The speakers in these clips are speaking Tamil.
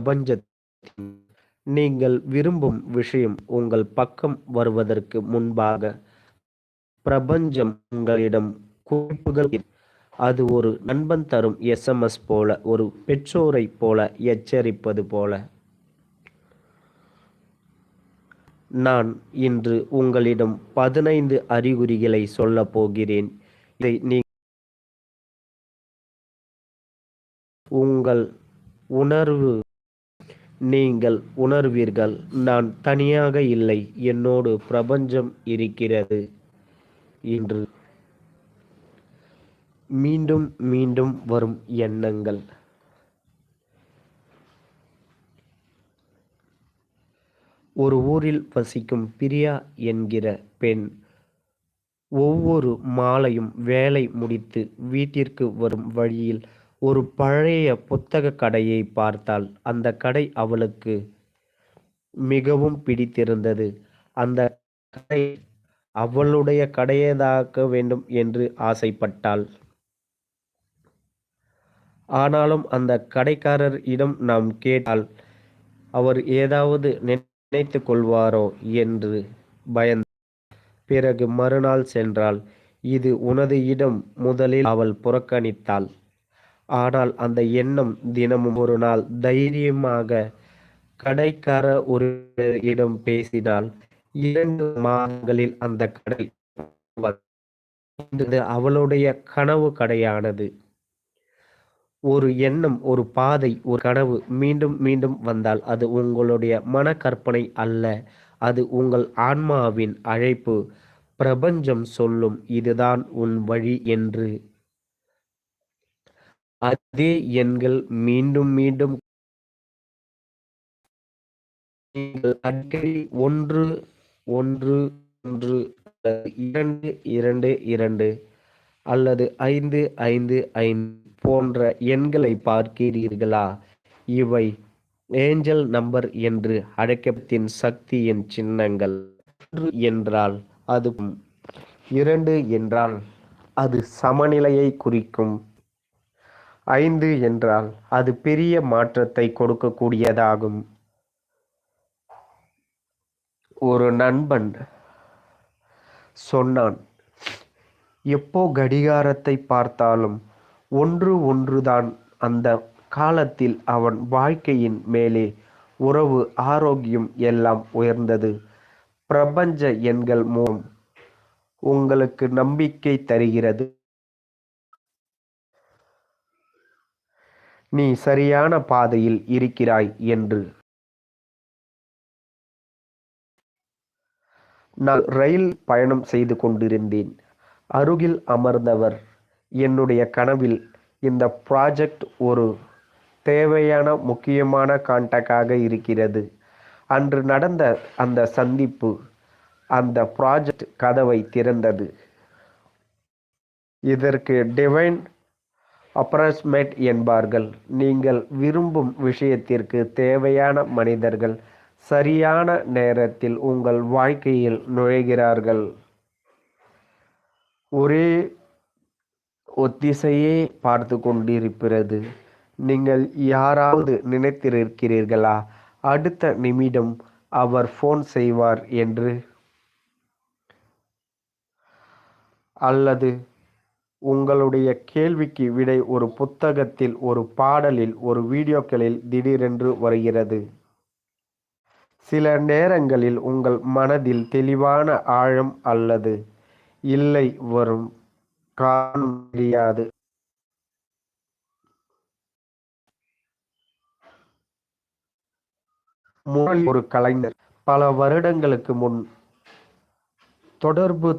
பிரபஞ்சத்தின் நீங்கள் விரும்பும் விஷயம் உங்கள் பக்கம் வருவதற்கு முன்பாக பிரபஞ்சம் உங்களிடம் குறிப்புகள் அது ஒரு நண்பன் தரும் எஸ்எம்எஸ் போல, ஒரு பெற்றோரை போல எச்சரிப்பது போல. நான் இன்று உங்களிடம் 15 அறிகுறிகளை சொல்லப் போகிறேன். இதை உங்கள் உணர்வு நீங்கள் உணர்வீர்கள், நான் தனியாக இல்லை, என்னோடு பிரபஞ்சம் இருக்கிறது என்று. மீண்டும் மீண்டும் வரும் எண்ணங்கள். ஒரு ஊரில் வசிக்கும் பிரியா என்கிற பெண் ஒவ்வொரு மாலையும் வேலை முடித்து வீட்டிற்கு வரும் வழியில் ஒரு பழைய புத்தக கடையை பார்த்தாள். அந்த கடை அவளுக்கு மிகவும் பிடித்திருந்தது. அந்த கடை அவளுடைய கடையதாக்க வேண்டும் என்று ஆசைப்பட்டாள். ஆனாலும் அந்த கடைக்காரர் இடம் நாம் கேட்டால் அவர் ஏதாவது நினைத்து கொள்வாரோ என்று பயந்தாள். பிறகு மறுநாள் சென்றாள். இது உனது இடம். முதலில் அவள் புறக்கணித்தாள். ஆனால் அந்த எண்ணம் தினமும் ஒரு நாள் தைரியமாக கடைக்கார ஒரு இடம் பேசினாள். 2 மாதங்களில் அந்த கடை அவளுடைய கனவு கடையானது. ஒரு எண்ணம், ஒரு பாதை, ஒரு கனவு மீண்டும் மீண்டும் வந்தால் அது உங்களுடைய மனக்கற்பனை அல்ல, அது உங்கள் ஆன்மாவின் அழைப்பு. பிரபஞ்சம் சொல்லும், இதுதான் உன் வழி என்று. அதே எண்கள் மீண்டும் மீண்டும் நீங்கள் அடிக்கடி 1 1 1 2 2 2 அல்லது 5 5 5 போன்ற எண்களை பார்க்கிறீர்களா? இவை ஏஞ்சல் நம்பர் என்று அழைக்கப்பட்டின் சக்தியின் சின்னங்கள். 1 என்றால் அது 2 என்றால் அது சமநிலையை குறிக்கும். 5 என்றால் அது பெரிய மாற்றத்தை கொடுக்கக்கூடியதாகும். ஒரு நண்பன் சொன்னான், எப்போ கடிகாரத்தை பார்த்தாலும் 1 1 தான். அந்த காலத்தில் அவன் வாழ்க்கையின் மேலே உறவு, ஆரோக்கியம் எல்லாம் உயர்ந்தது. பிரபஞ்ச எண்கள் மூலம் உங்களுக்கு நம்பிக்கை தருகிறது. நீ சரியான பாதையில் இருக்கிறாய் என்று. நான் ரயில் பயணம் செய்து கொண்டிருந்தேன். அருகில் அமர்ந்தவர் என்னுடைய கனவில் இந்த ப்ராஜெக்ட் ஒரு தேவையான முக்கியமான கான்டாக்டாக இருக்கிறது. அன்று நடந்த அந்த சந்திப்பு அந்த ப்ராஜெக்ட் கதவை திறந்தது. இதற்கு டிவைன் அப்ராச்மெண்ட் என்பார்கள். நீங்கள் விரும்பும் விஷயத்திற்கு தேவையான மனிதர்கள் சரியான நேரத்தில் உங்கள் வாழ்க்கையில் நுழைகிறார்கள். ஒரே ஒத்திசையே பார்த்து கொண்டிருக்கிறது. நீங்கள் யாராவது நினைத்திருக்கிறீர்களா அடுத்த நிமிடம் அவர் ஃபோன் செய்வார் என்று? அல்லது உங்களுடைய கேள்விக்கு விடை ஒரு புத்தகத்தில், ஒரு பாடலில், ஒரு வீடியோக்களில் திடீரென்று வருகிறது. சில நேரங்களில் உங்கள் மனதில் தெளிவான ஆழம் அல்லது இல்லை வரும் காரணம் தெரியாது. முரளி ஒரு கலைஞர். பல வருடங்களுக்கு முன் தொடர்பு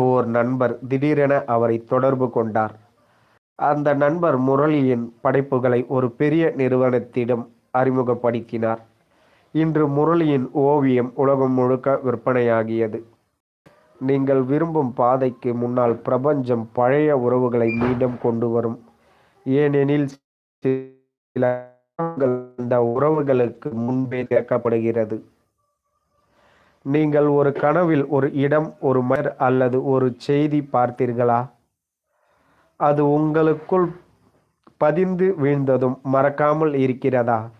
ஓர் நண்பர் திடீரென அவரை தொடர்பு கொண்டார். அந்த நண்பர் முரளியின் படைப்புகளை ஒரு பெரிய நிறுவனத்திடம் அறிமுகப்படுத்தினார். இன்று முரளியின் ஓவியம் உலகம் முழுக்க விற்பனையாகியது. நீங்கள் விரும்பும் பாதைக்கு முன்னால் பிரபஞ்சம் பழைய உறவுகளை மீண்டும் கொண்டு வரும். ஏனெனில் சில அந்த உறவுகளுக்கு முன்பே திறக்கப்படுகிறது. நீங்கள் ஒரு கனவில் ஒரு இடம், ஒரு மலர் அல்லது ஒரு செய்தி பார்த்தீர்களா? அது உங்களுக்குள் பதிந்து வீழ்ந்ததும் மறக்காமல் இருக்கிறதா?